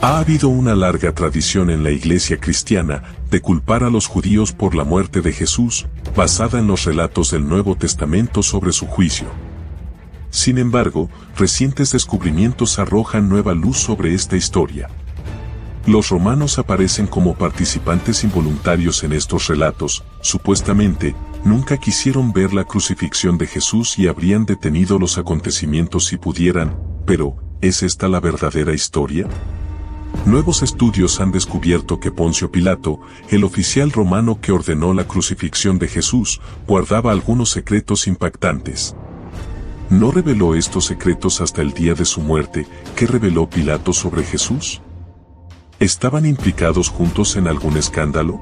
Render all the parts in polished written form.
Ha habido una larga tradición en la Iglesia cristiana de culpar a los judíos por la muerte de Jesús, basada en los relatos del Nuevo Testamento sobre su juicio. Sin embargo, recientes descubrimientos arrojan nueva luz sobre esta historia. Los romanos aparecen como participantes involuntarios en estos relatos. Supuestamente, nunca quisieron ver la crucifixión de Jesús y habrían detenido los acontecimientos si pudieran, pero, ¿es esta la verdadera historia? Nuevos estudios han descubierto que Poncio Pilato, el oficial romano que ordenó la crucifixión de Jesús, guardaba algunos secretos impactantes. ¿No reveló estos secretos hasta el día de su muerte? ¿Qué reveló Pilato sobre Jesús? ¿Estaban implicados juntos en algún escándalo?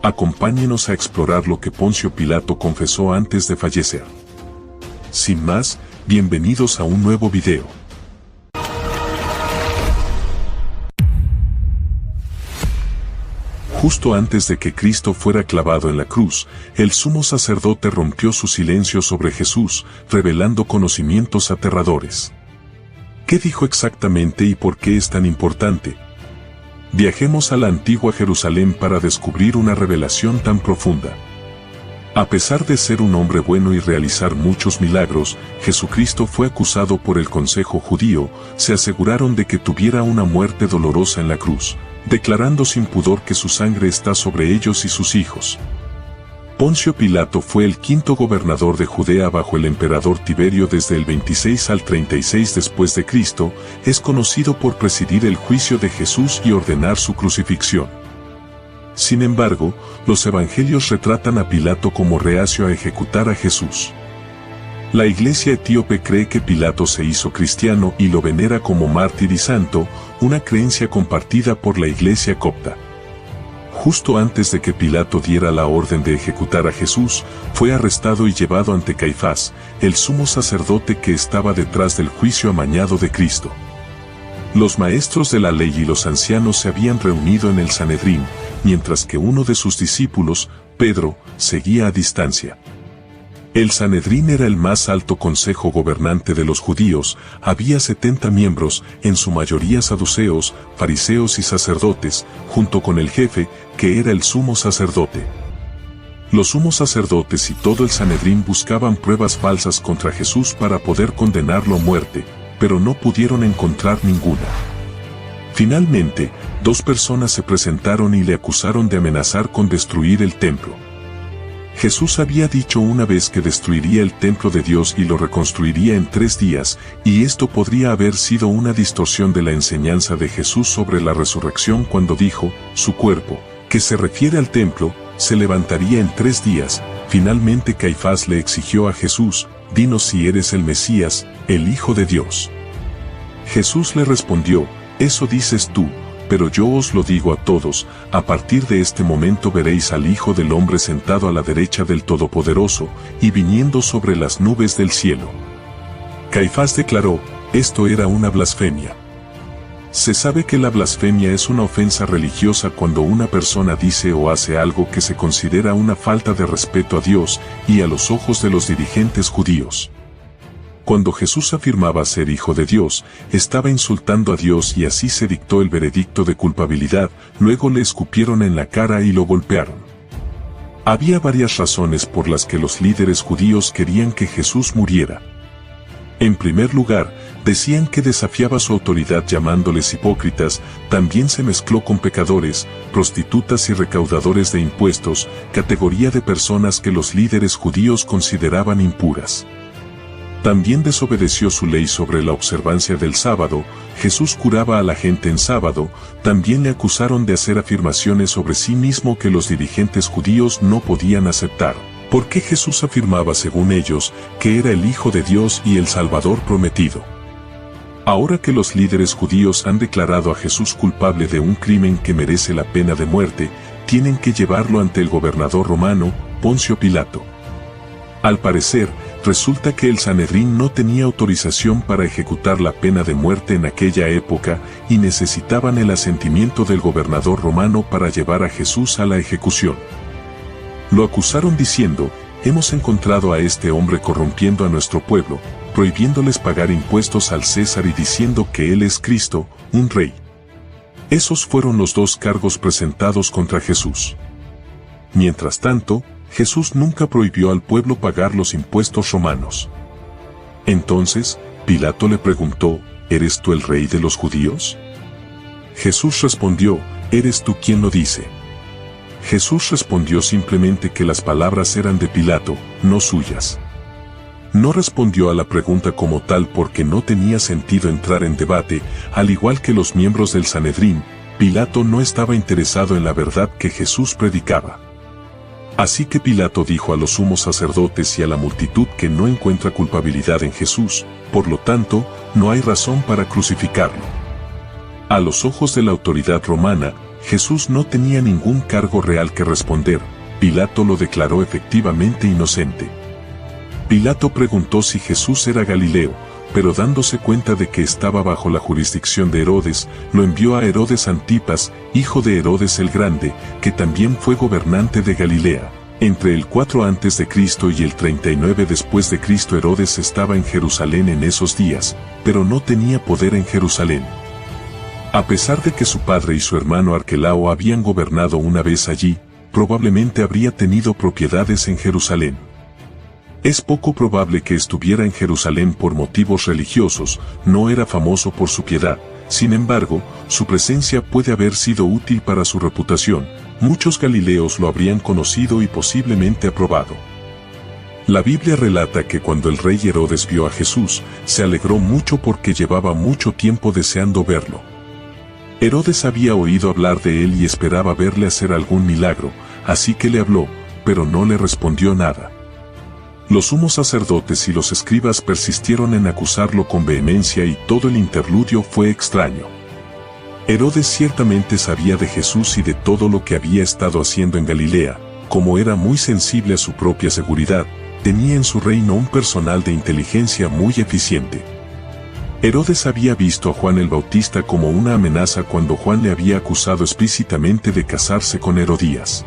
Acompáñenos a explorar lo que Poncio Pilato confesó antes de fallecer. Sin más, bienvenidos a un nuevo video. Justo antes de que Cristo fuera clavado en la cruz, el sumo sacerdote rompió su silencio sobre Jesús, revelando conocimientos aterradores. ¿Qué dijo exactamente y por qué es tan importante? Viajemos a la antigua Jerusalén para descubrir una revelación tan profunda. A pesar de ser un hombre bueno y realizar muchos milagros, Jesucristo fue acusado por el Consejo Judío. Se aseguraron de que tuviera una muerte dolorosa en la cruz, declarando sin pudor que su sangre está sobre ellos y sus hijos. Poncio Pilato fue el quinto gobernador de Judea bajo el emperador Tiberio desde el 26 al 36 después de Cristo. Es conocido por presidir el juicio de Jesús y ordenar su crucifixión. Sin embargo, los evangelios retratan a Pilato como reacio a ejecutar a Jesús. La iglesia etíope cree que Pilato se hizo cristiano y lo venera como mártir y santo, una creencia compartida por la iglesia copta. Justo antes de que Pilato diera la orden de ejecutar a Jesús, fue arrestado y llevado ante Caifás, el sumo sacerdote que estaba detrás del juicio amañado de Cristo. Los maestros de la ley y los ancianos se habían reunido en el Sanedrín, mientras que uno de sus discípulos, Pedro, seguía a distancia. El Sanedrín era el más alto consejo gobernante de los judíos. Había 70 miembros, en su mayoría saduceos, fariseos y sacerdotes, junto con el jefe, que era el sumo sacerdote. Los sumos sacerdotes y todo el Sanedrín buscaban pruebas falsas contra Jesús para poder condenarlo a muerte, pero no pudieron encontrar ninguna. Finalmente, 2 personas se presentaron y le acusaron de amenazar con destruir el templo. Jesús había dicho una vez que destruiría el templo de Dios y lo reconstruiría en 3 días, y esto podría haber sido una distorsión de la enseñanza de Jesús sobre la resurrección cuando dijo, su cuerpo, que se refiere al templo, se levantaría en 3 días. Finalmente Caifás le exigió a Jesús, dinos si eres el Mesías, el Hijo de Dios. Jesús le respondió, eso dices tú, pero yo os lo digo a todos, a partir de este momento veréis al Hijo del Hombre sentado a la derecha del Todopoderoso, y viniendo sobre las nubes del cielo. Caifás declaró, esto era una blasfemia. Se sabe que la blasfemia es una ofensa religiosa cuando una persona dice o hace algo que se considera una falta de respeto a Dios y a los ojos de los dirigentes judíos. Cuando Jesús afirmaba ser Hijo de Dios, estaba insultando a Dios y así se dictó el veredicto de culpabilidad. Luego le escupieron en la cara y lo golpearon. Había varias razones por las que los líderes judíos querían que Jesús muriera. En primer lugar, decían que desafiaba su autoridad llamándoles hipócritas. También se mezcló con pecadores, prostitutas y recaudadores de impuestos, categoría de personas que los líderes judíos consideraban impuras. También desobedeció su ley sobre la observancia del sábado. Jesús curaba a la gente en sábado. También le acusaron de hacer afirmaciones sobre sí mismo que los dirigentes judíos no podían aceptar. ¿Por qué Jesús afirmaba según ellos que era el Hijo de Dios y el Salvador prometido? Ahora que los líderes judíos han declarado a Jesús culpable de un crimen que merece la pena de muerte, tienen que llevarlo ante el gobernador romano, Poncio Pilato. Al parecer, resulta que el Sanedrín no tenía autorización para ejecutar la pena de muerte en aquella época y necesitaban el asentimiento del gobernador romano para llevar a Jesús a la ejecución. Lo acusaron diciendo, hemos encontrado a este hombre corrompiendo a nuestro pueblo, prohibiéndoles pagar impuestos al César y diciendo que él es Cristo, un rey. Esos fueron los dos cargos presentados contra Jesús. Mientras tanto, Jesús nunca prohibió al pueblo pagar los impuestos romanos. Entonces, Pilato le preguntó, ¿eres tú el rey de los judíos? Jesús respondió, ¿eres tú quien lo dice? Jesús respondió simplemente que las palabras eran de Pilato, no suyas. No respondió a la pregunta como tal porque no tenía sentido entrar en debate, al igual que los miembros del Sanedrín. Pilato no estaba interesado en la verdad que Jesús predicaba. Así que Pilato dijo a los sumos sacerdotes y a la multitud que no encuentra culpabilidad en Jesús, por lo tanto, no hay razón para crucificarlo. A los ojos de la autoridad romana, Jesús no tenía ningún cargo real que responder. Pilato lo declaró efectivamente inocente. Pilato preguntó si Jesús era Galileo, pero dándose cuenta de que estaba bajo la jurisdicción de Herodes, lo envió a Herodes Antipas, hijo de Herodes el Grande, que también fue gobernante de Galilea. Entre el 4 a.C. y el 39 después de Cristo Herodes estaba en Jerusalén en esos días, pero no tenía poder en Jerusalén. A pesar de que su padre y su hermano Arquelao habían gobernado una vez allí, probablemente habría tenido propiedades en Jerusalén. Es poco probable que estuviera en Jerusalén por motivos religiosos, no era famoso por su piedad. Sin embargo, su presencia puede haber sido útil para su reputación. Muchos galileos lo habrían conocido y posiblemente aprobado. La Biblia relata que cuando el rey Herodes vio a Jesús, se alegró mucho porque llevaba mucho tiempo deseando verlo. Herodes había oído hablar de él y esperaba verle hacer algún milagro, así que le habló, pero no le respondió nada. Los sumos sacerdotes y los escribas persistieron en acusarlo con vehemencia y todo el interludio fue extraño. Herodes ciertamente sabía de Jesús y de todo lo que había estado haciendo en Galilea. Como era muy sensible a su propia seguridad, tenía en su reino un personal de inteligencia muy eficiente. Herodes había visto a Juan el Bautista como una amenaza cuando Juan le había acusado explícitamente de casarse con Herodías.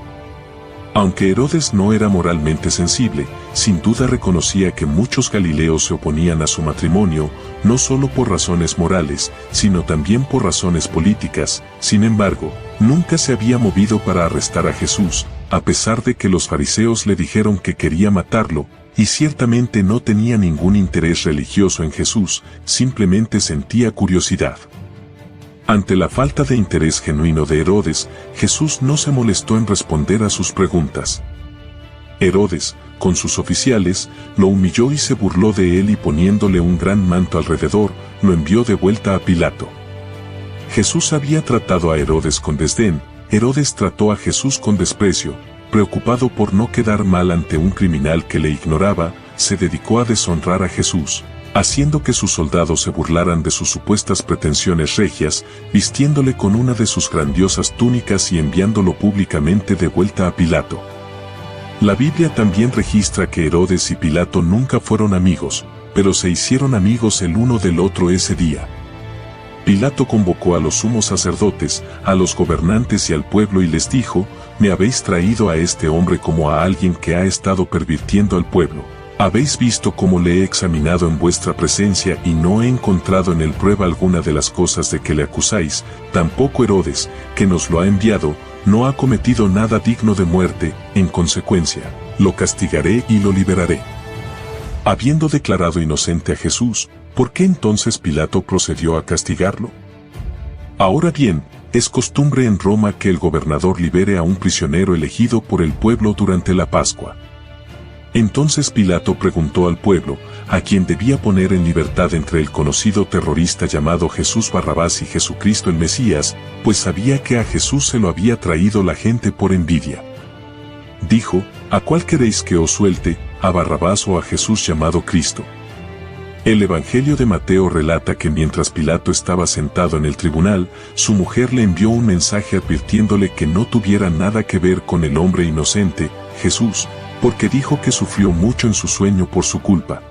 Aunque Herodes no era moralmente sensible, sin duda reconocía que muchos galileos se oponían a su matrimonio, no solo por razones morales, sino también por razones políticas. Sin embargo, nunca se había movido para arrestar a Jesús, a pesar de que los fariseos le dijeron que quería matarlo, y ciertamente no tenía ningún interés religioso en Jesús, simplemente sentía curiosidad. Ante la falta de interés genuino de Herodes, Jesús no se molestó en responder a sus preguntas. Herodes, con sus oficiales, lo humilló y se burló de él y poniéndole un gran manto alrededor, lo envió de vuelta a Pilato. Jesús había tratado a Herodes con desdén, Herodes trató a Jesús con desprecio. Preocupado por no quedar mal ante un criminal que le ignoraba, se dedicó a deshonrar a Jesús, haciendo que sus soldados se burlaran de sus supuestas pretensiones regias, vistiéndole con una de sus grandiosas túnicas y enviándolo públicamente de vuelta a Pilato. La Biblia también registra que Herodes y Pilato nunca fueron amigos, pero se hicieron amigos el uno del otro ese día. Pilato convocó a los sumos sacerdotes, a los gobernantes y al pueblo y les dijo, «Me habéis traído a este hombre como a alguien que ha estado pervirtiendo al pueblo. Habéis visto cómo le he examinado en vuestra presencia y no he encontrado en él prueba alguna de las cosas de que le acusáis, tampoco Herodes, que nos lo ha enviado, no ha cometido nada digno de muerte, en consecuencia, lo castigaré y lo liberaré». Habiendo declarado inocente a Jesús, ¿por qué entonces Pilato procedió a castigarlo? Ahora bien, es costumbre en Roma que el gobernador libere a un prisionero elegido por el pueblo durante la Pascua. Entonces Pilato preguntó al pueblo, a quien debía poner en libertad entre el conocido terrorista llamado Jesús Barrabás y Jesucristo el Mesías, pues sabía que a Jesús se lo había traído la gente por envidia. Dijo, ¿a cuál queréis que os suelte, a Barrabás o a Jesús llamado Cristo? El Evangelio de Mateo relata que mientras Pilato estaba sentado en el tribunal, su mujer le envió un mensaje advirtiéndole que no tuviera nada que ver con el hombre inocente, Jesús, porque dijo que sufrió mucho en su sueño por su culpa.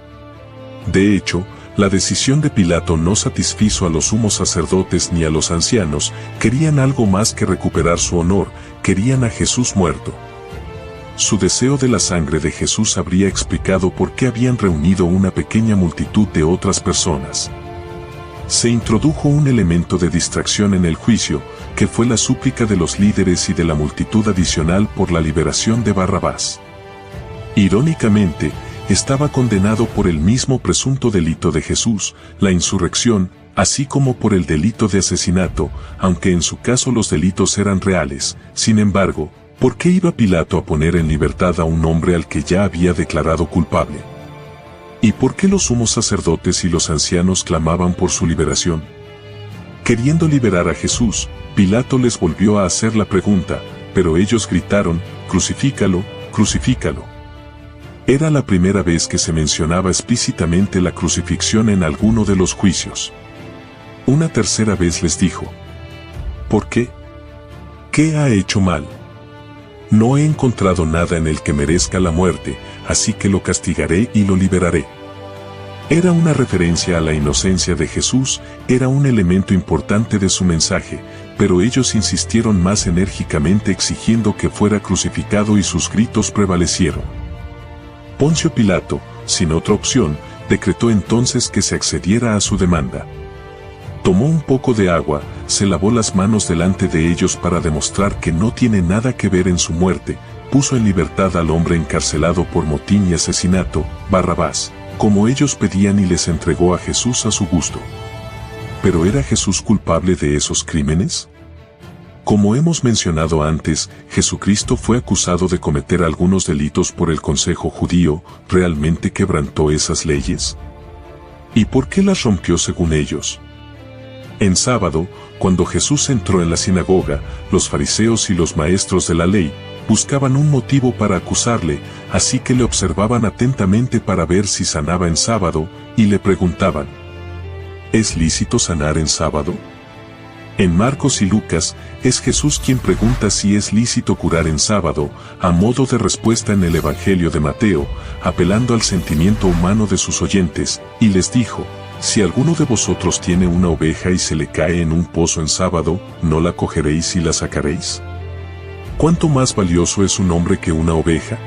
De hecho, la decisión de Pilato no satisfizo a los sumos sacerdotes ni a los ancianos, querían algo más que recuperar su honor, querían a Jesús muerto. Su deseo de la sangre de Jesús habría explicado por qué habían reunido una pequeña multitud de otras personas. Se introdujo un elemento de distracción en el juicio, que fue la súplica de los líderes y de la multitud adicional por la liberación de Barrabás. Irónicamente, estaba condenado por el mismo presunto delito de Jesús, la insurrección, así como por el delito de asesinato, aunque en su caso los delitos eran reales. Sin embargo, ¿por qué iba Pilato a poner en libertad a un hombre al que ya había declarado culpable? ¿Y por qué los sumos sacerdotes y los ancianos clamaban por su liberación? Queriendo liberar a Jesús, Pilato les volvió a hacer la pregunta, pero ellos gritaron, «Crucifícalo, crucifícalo». Era la primera vez que se mencionaba explícitamente la crucifixión en alguno de los juicios. Una tercera vez les dijo, ¿por qué? ¿Qué ha hecho mal? No he encontrado nada en el que merezca la muerte, así que lo castigaré y lo liberaré. Era una referencia a la inocencia de Jesús, era un elemento importante de su mensaje, pero ellos insistieron más enérgicamente exigiendo que fuera crucificado y sus gritos prevalecieron. Poncio Pilato, sin otra opción, decretó entonces que se accediera a su demanda. Tomó un poco de agua, se lavó las manos delante de ellos para demostrar que no tiene nada que ver en su muerte, puso en libertad al hombre encarcelado por motín y asesinato, Barrabás, como ellos pedían y les entregó a Jesús a su gusto. ¿Pero era Jesús culpable de esos crímenes? Como hemos mencionado antes, Jesucristo fue acusado de cometer algunos delitos por el Consejo Judío. ¿Realmente quebrantó esas leyes? ¿Y por qué las rompió según ellos? En sábado, cuando Jesús entró en la sinagoga, los fariseos y los maestros de la ley buscaban un motivo para acusarle, así que le observaban atentamente para ver si sanaba en sábado, y le preguntaban, ¿es lícito sanar en sábado? En Marcos y Lucas, es Jesús quien pregunta si es lícito curar en sábado, a modo de respuesta en el Evangelio de Mateo, apelando al sentimiento humano de sus oyentes, y les dijo, si alguno de vosotros tiene una oveja y se le cae en un pozo en sábado, ¿no la cogeréis y la sacaréis? ¿Cuánto más valioso es un hombre que una oveja?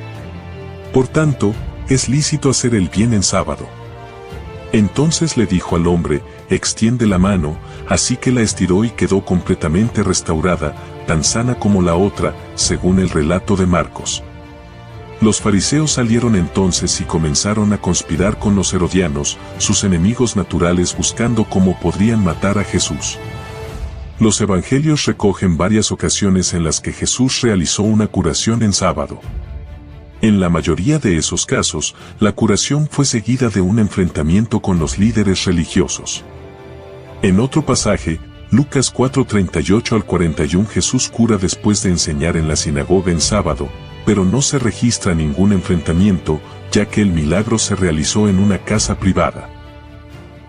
Por tanto, es lícito hacer el bien en sábado. Entonces le dijo al hombre, extiende la mano, así que la estiró y quedó completamente restaurada, tan sana como la otra, según el relato de Marcos. Los fariseos salieron entonces y comenzaron a conspirar con los herodianos, sus enemigos naturales, buscando cómo podrían matar a Jesús. Los evangelios recogen varias ocasiones en las que Jesús realizó una curación en sábado. En la mayoría de esos casos, la curación fue seguida de un enfrentamiento con los líderes religiosos. En otro pasaje, Lucas 4:38 al 41, Jesús cura después de enseñar en la sinagoga en sábado, pero no se registra ningún enfrentamiento, ya que el milagro se realizó en una casa privada.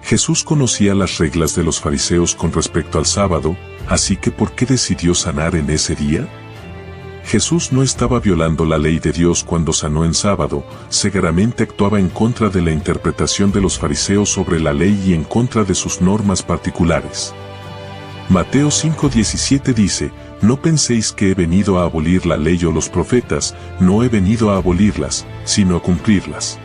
Jesús conocía las reglas de los fariseos con respecto al sábado, así que ¿por qué decidió sanar en ese día? Jesús no estaba violando la ley de Dios cuando sanó en sábado, seguramente actuaba en contra de la interpretación de los fariseos sobre la ley y en contra de sus normas particulares. Mateo 5:17 dice, no penséis que he venido a abolir la ley o los profetas, no he venido a abolirlas, sino a cumplirlas.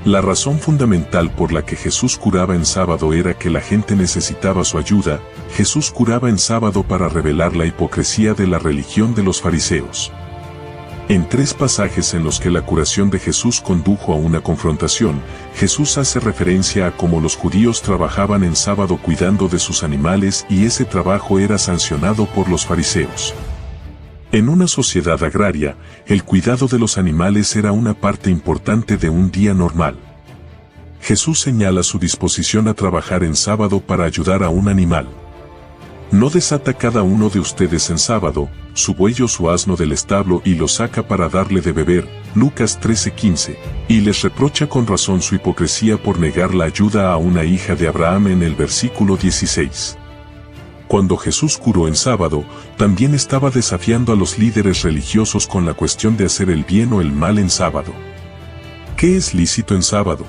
La razón fundamental por la que Jesús curaba en sábado era que la gente necesitaba su ayuda. Jesús curaba en sábado para revelar la hipocresía de la religión de los fariseos. En 3 pasajes en los que la curación de Jesús condujo a una confrontación, Jesús hace referencia a cómo los judíos trabajaban en sábado cuidando de sus animales y ese trabajo era sancionado por los fariseos. En una sociedad agraria, el cuidado de los animales era una parte importante de un día normal. Jesús señala su disposición a trabajar en sábado para ayudar a un animal. ¿No desata cada uno de ustedes en sábado su buey o su asno del establo y lo saca para darle de beber? Lucas 13:15, y les reprocha con razón su hipocresía por negar la ayuda a una hija de Abraham en el versículo 16. Cuando Jesús curó en sábado, también estaba desafiando a los líderes religiosos con la cuestión de hacer el bien o el mal en sábado. ¿Qué es lícito en sábado?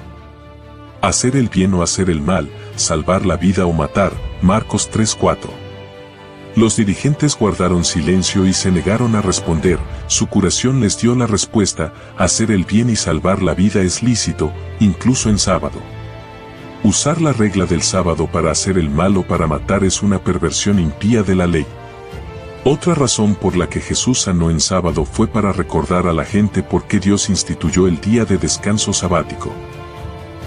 Hacer el bien o hacer el mal, salvar la vida o matar, Marcos 3:4. Los dirigentes guardaron silencio y se negaron a responder. Su curación les dio la respuesta, hacer el bien y salvar la vida es lícito, incluso en sábado. Usar la regla del sábado para hacer el mal o para matar es una perversión impía de la ley. Otra razón por la que Jesús sanó en sábado fue para recordar a la gente por qué Dios instituyó el día de descanso sabático.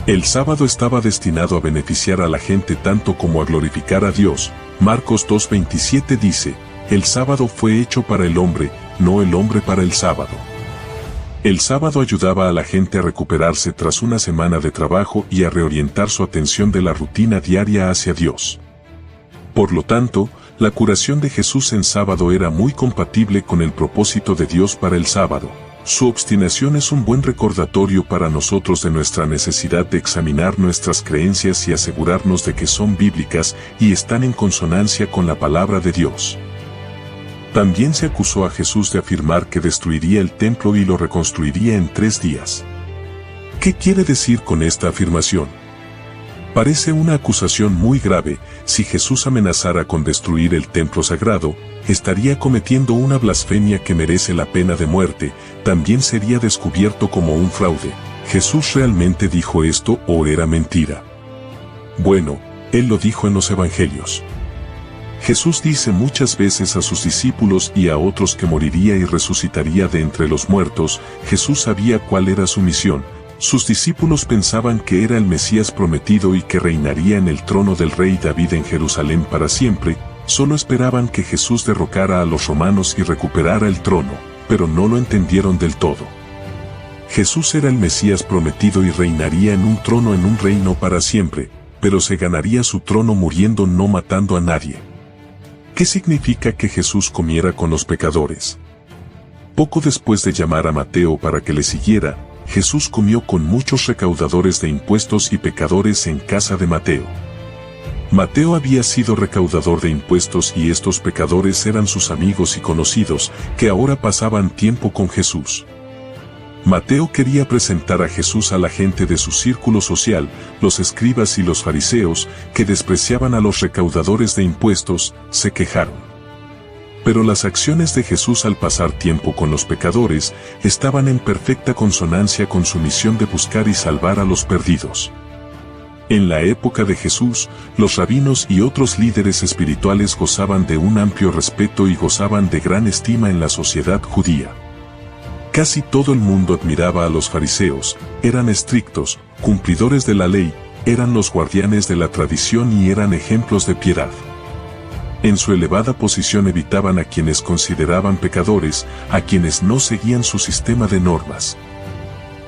El sábado estaba destinado a beneficiar a la gente tanto como a glorificar a Dios. Marcos 2:27 dice, el sábado fue hecho para el hombre, no el hombre para el sábado. El sábado ayudaba a la gente a recuperarse tras una semana de trabajo y a reorientar su atención de la rutina diaria hacia Dios. Por lo tanto, la curación de Jesús en sábado era muy compatible con el propósito de Dios para el sábado. Su obstinación es un buen recordatorio para nosotros de nuestra necesidad de examinar nuestras creencias y asegurarnos de que son bíblicas y están en consonancia con la palabra de Dios. También se acusó a Jesús de afirmar que destruiría el templo y lo reconstruiría en 3 días. ¿Qué quiere decir con esta afirmación? Parece una acusación muy grave. Si Jesús amenazara con destruir el templo sagrado, estaría cometiendo una blasfemia que merece la pena de muerte. También sería descubierto como un fraude. ¿Jesús realmente dijo esto o era mentira? Bueno, Él lo dijo en los Evangelios. Jesús dice muchas veces a sus discípulos y a otros que moriría y resucitaría de entre los muertos. Jesús sabía cuál era su misión. Sus discípulos pensaban que era el Mesías prometido y que reinaría en el trono del rey David en Jerusalén para siempre. Solo esperaban que Jesús derrocara a los romanos y recuperara el trono, pero no lo entendieron del todo. Jesús era el Mesías prometido y reinaría en un trono en un reino para siempre, pero se ganaría su trono muriendo, no matando a nadie. ¿Qué significa que Jesús comiera con los pecadores? Poco después de llamar a Mateo para que le siguiera, Jesús comió con muchos recaudadores de impuestos y pecadores en casa de Mateo. Mateo había sido recaudador de impuestos y estos pecadores eran sus amigos y conocidos, que ahora pasaban tiempo con Jesús. Mateo quería presentar a Jesús a la gente de su círculo social, los escribas y los fariseos, que despreciaban a los recaudadores de impuestos, se quejaron. Pero las acciones de Jesús al pasar tiempo con los pecadores estaban en perfecta consonancia con su misión de buscar y salvar a los perdidos. En la época de Jesús, los rabinos y otros líderes espirituales gozaban de un amplio respeto y gozaban de gran estima en la sociedad judía. Casi todo el mundo admiraba a los fariseos, eran estrictos, cumplidores de la ley, eran los guardianes de la tradición y eran ejemplos de piedad. En su elevada posición evitaban a quienes consideraban pecadores, a quienes no seguían su sistema de normas.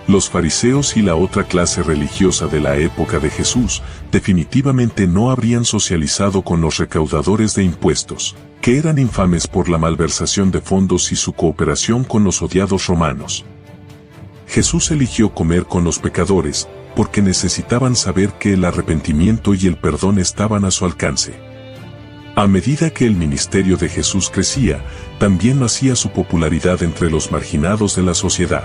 Los fariseos y la otra clase religiosa de la época de Jesús definitivamente no habrían socializado con los recaudadores de impuestos, que eran infames por la malversación de fondos y su cooperación con los odiados romanos. Jesús eligió comer con los pecadores, porque necesitaban saber que el arrepentimiento y el perdón estaban a su alcance. A medida que el ministerio de Jesús crecía, también lo hacía su popularidad entre los marginados de la sociedad.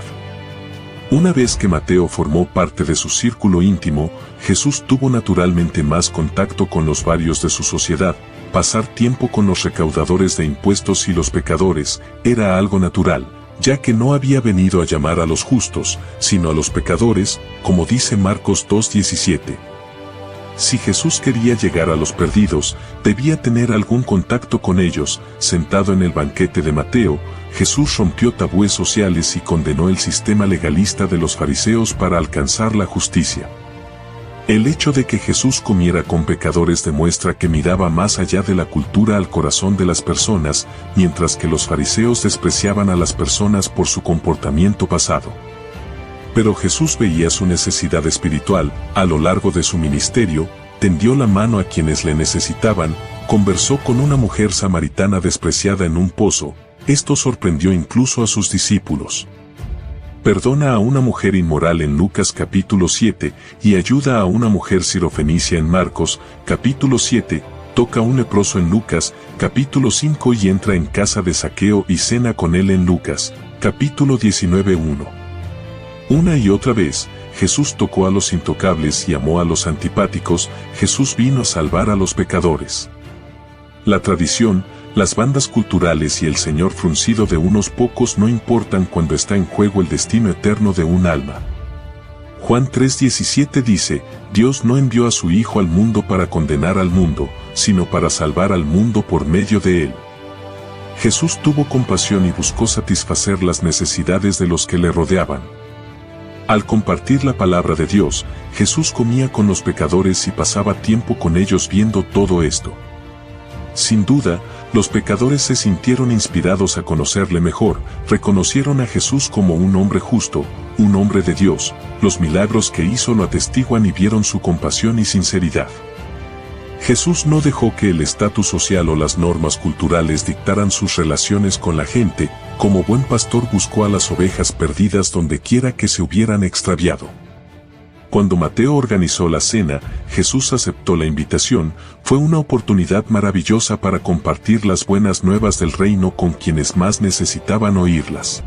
Una vez que Mateo formó parte de su círculo íntimo, Jesús tuvo naturalmente más contacto con los varios de su sociedad. Pasar tiempo con los recaudadores de impuestos y los pecadores era algo natural, ya que no había venido a llamar a los justos, sino a los pecadores, como dice Marcos 2:17. Si Jesús quería llegar a los perdidos, debía tener algún contacto con ellos. Sentado en el banquete de Mateo, Jesús rompió tabúes sociales y condenó el sistema legalista de los fariseos para alcanzar la justicia. El hecho de que Jesús comiera con pecadores demuestra que miraba más allá de la cultura al corazón de las personas, mientras que los fariseos despreciaban a las personas por su comportamiento pasado. Pero Jesús veía su necesidad espiritual. A lo largo de su ministerio, tendió la mano a quienes le necesitaban, conversó con una mujer samaritana despreciada en un pozo. Esto sorprendió incluso a sus discípulos. Perdona a una mujer inmoral en Lucas capítulo 7 y ayuda a una mujer sirofenicia en Marcos capítulo 7, toca a un leproso en Lucas capítulo 5 y entra en casa de Zaqueo y cena con él en Lucas capítulo 19:1. Una y otra vez, Jesús tocó a los intocables y amó a los antipáticos. Jesús vino a salvar a los pecadores. La tradición, las bandas culturales y el señor fruncido de unos pocos no importan cuando está en juego el destino eterno de un alma. Juan 3:17 dice, Dios no envió a su Hijo al mundo para condenar al mundo, sino para salvar al mundo por medio de él. Jesús tuvo compasión y buscó satisfacer las necesidades de los que le rodeaban. Al compartir la palabra de Dios, Jesús comía con los pecadores y pasaba tiempo con ellos viendo todo esto. Sin duda, los pecadores se sintieron inspirados a conocerle mejor, reconocieron a Jesús como un hombre justo, un hombre de Dios, los milagros que hizo lo atestiguan y vieron su compasión y sinceridad. Jesús no dejó que el estatus social o las normas culturales dictaran sus relaciones con la gente, como buen pastor buscó a las ovejas perdidas donde quiera que se hubieran extraviado. Cuando Mateo organizó la cena, Jesús aceptó la invitación, fue una oportunidad maravillosa para compartir las buenas nuevas del reino con quienes más necesitaban oírlas.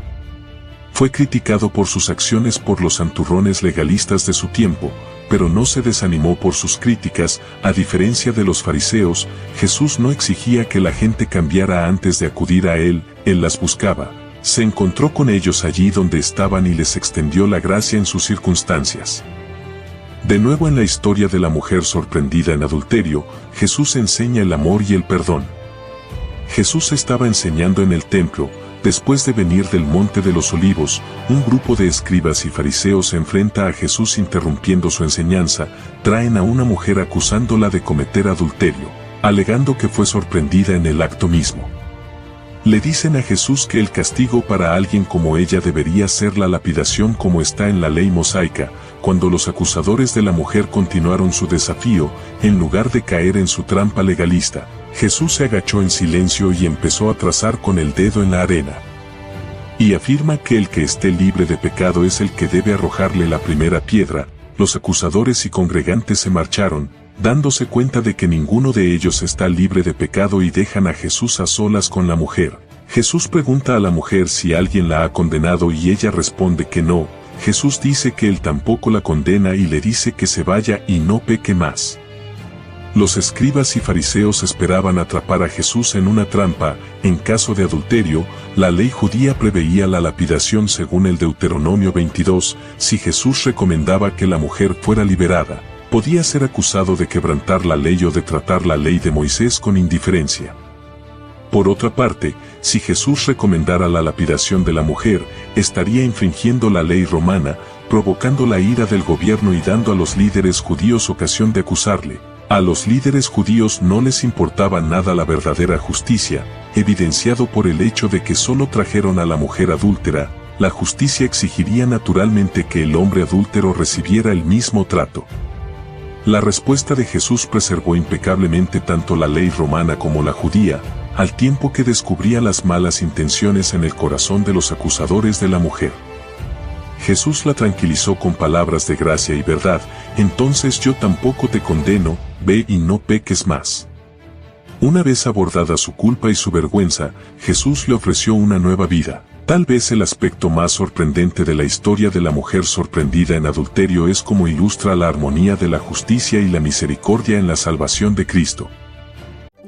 Fue criticado por sus acciones por los santurrones legalistas de su tiempo, pero no se desanimó por sus críticas. A diferencia de los fariseos, Jesús no exigía que la gente cambiara antes de acudir a él las buscaba, se encontró con ellos allí donde estaban y les extendió la gracia en sus circunstancias. De nuevo en la historia de la mujer sorprendida en adulterio, Jesús enseña el amor y el perdón. Jesús estaba enseñando en el templo. Después de venir del Monte de los Olivos, un grupo de escribas y fariseos se enfrenta a Jesús interrumpiendo su enseñanza, traen a una mujer acusándola de cometer adulterio, alegando que fue sorprendida en el acto mismo. Le dicen a Jesús que el castigo para alguien como ella debería ser la lapidación como está en la ley mosaica. Cuando los acusadores de la mujer continuaron su desafío, en lugar de caer en su trampa legalista, Jesús se agachó en silencio y empezó a trazar con el dedo en la arena. Y afirma que el que esté libre de pecado es el que debe arrojarle la primera piedra. Los acusadores y congregantes se marcharon, dándose cuenta de que ninguno de ellos está libre de pecado y dejan a Jesús a solas con la mujer. Jesús pregunta a la mujer si alguien la ha condenado y ella responde que no. Jesús dice que él tampoco la condena y le dice que se vaya y no peque más. Los escribas y fariseos esperaban atrapar a Jesús en una trampa. En caso de adulterio, la ley judía preveía la lapidación según el Deuteronomio 22. Si Jesús recomendaba que la mujer fuera liberada, podía ser acusado de quebrantar la ley o de tratar la ley de Moisés con indiferencia. Por otra parte, si Jesús recomendara la lapidación de la mujer, estaría infringiendo la ley romana, provocando la ira del gobierno y dando a los líderes judíos ocasión de acusarle. A los líderes judíos no les importaba nada la verdadera justicia, evidenciado por el hecho de que solo trajeron a la mujer adúltera. La justicia exigiría naturalmente que el hombre adúltero recibiera el mismo trato. La respuesta de Jesús preservó impecablemente tanto la ley romana como la judía, al tiempo que descubría las malas intenciones en el corazón de los acusadores de la mujer. Jesús la tranquilizó con palabras de gracia y verdad. Entonces yo tampoco te condeno, ve y no peques más. Una vez abordada su culpa y su vergüenza, Jesús le ofreció una nueva vida. Tal vez el aspecto más sorprendente de la historia de la mujer sorprendida en adulterio es cómo ilustra la armonía de la justicia y la misericordia en la salvación de Cristo.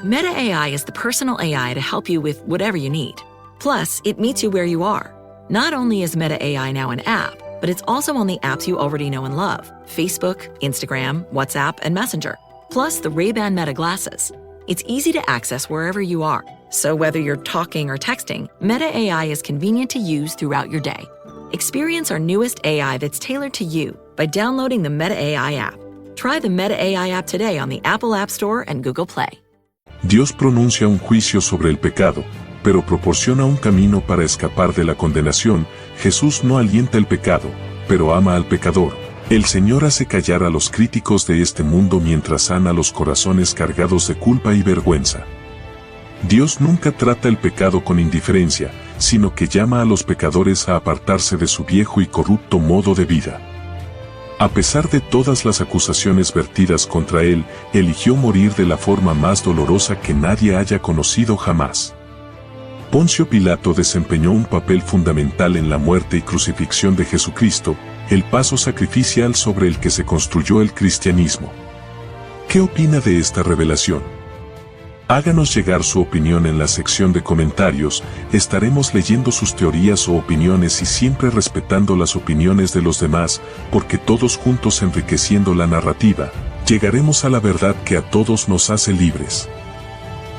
Meta AI is the personal AI to help you with whatever you need. Plus, it meets you where you are. Not only is Meta AI now an app, but it's also on the apps you already know and love: Facebook, Instagram, WhatsApp, and Messenger. Plus the Ray-Ban Meta glasses. It's easy to access wherever you are. So whether you're talking or texting, Meta AI is convenient to use throughout your day. Experience our newest AI that's tailored to you by downloading the Meta AI app. Try the Meta AI app today on the Apple App Store and Google Play. Dios pronuncia un juicio sobre el pecado, pero proporciona un camino para escapar de la condenación. Jesús no alienta el pecado, pero ama al pecador. El Señor hace callar a los críticos de este mundo mientras sana los corazones cargados de culpa y vergüenza. Dios nunca trata el pecado con indiferencia, sino que llama a los pecadores a apartarse de su viejo y corrupto modo de vida. A pesar de todas las acusaciones vertidas contra él, eligió morir de la forma más dolorosa que nadie haya conocido jamás. Poncio Pilato desempeñó un papel fundamental en la muerte y crucifixión de Jesucristo, el paso sacrificial sobre el que se construyó el cristianismo. ¿Qué opina de esta revelación? Háganos llegar su opinión en la sección de comentarios, estaremos leyendo sus teorías o opiniones y siempre respetando las opiniones de los demás, porque todos juntos enriqueciendo la narrativa, llegaremos a la verdad que a todos nos hace libres.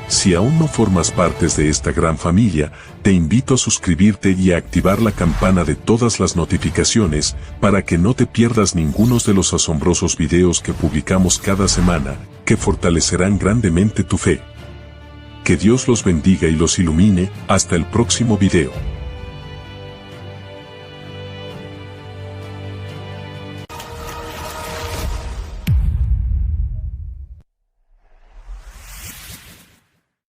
Si aún no formas parte de esta gran familia, te invito a suscribirte y a activar la campana de todas las notificaciones para que no te pierdas ninguno de los asombrosos videos que publicamos cada semana, que fortalecerán grandemente tu fe. Que Dios los bendiga y los ilumine, hasta el próximo video.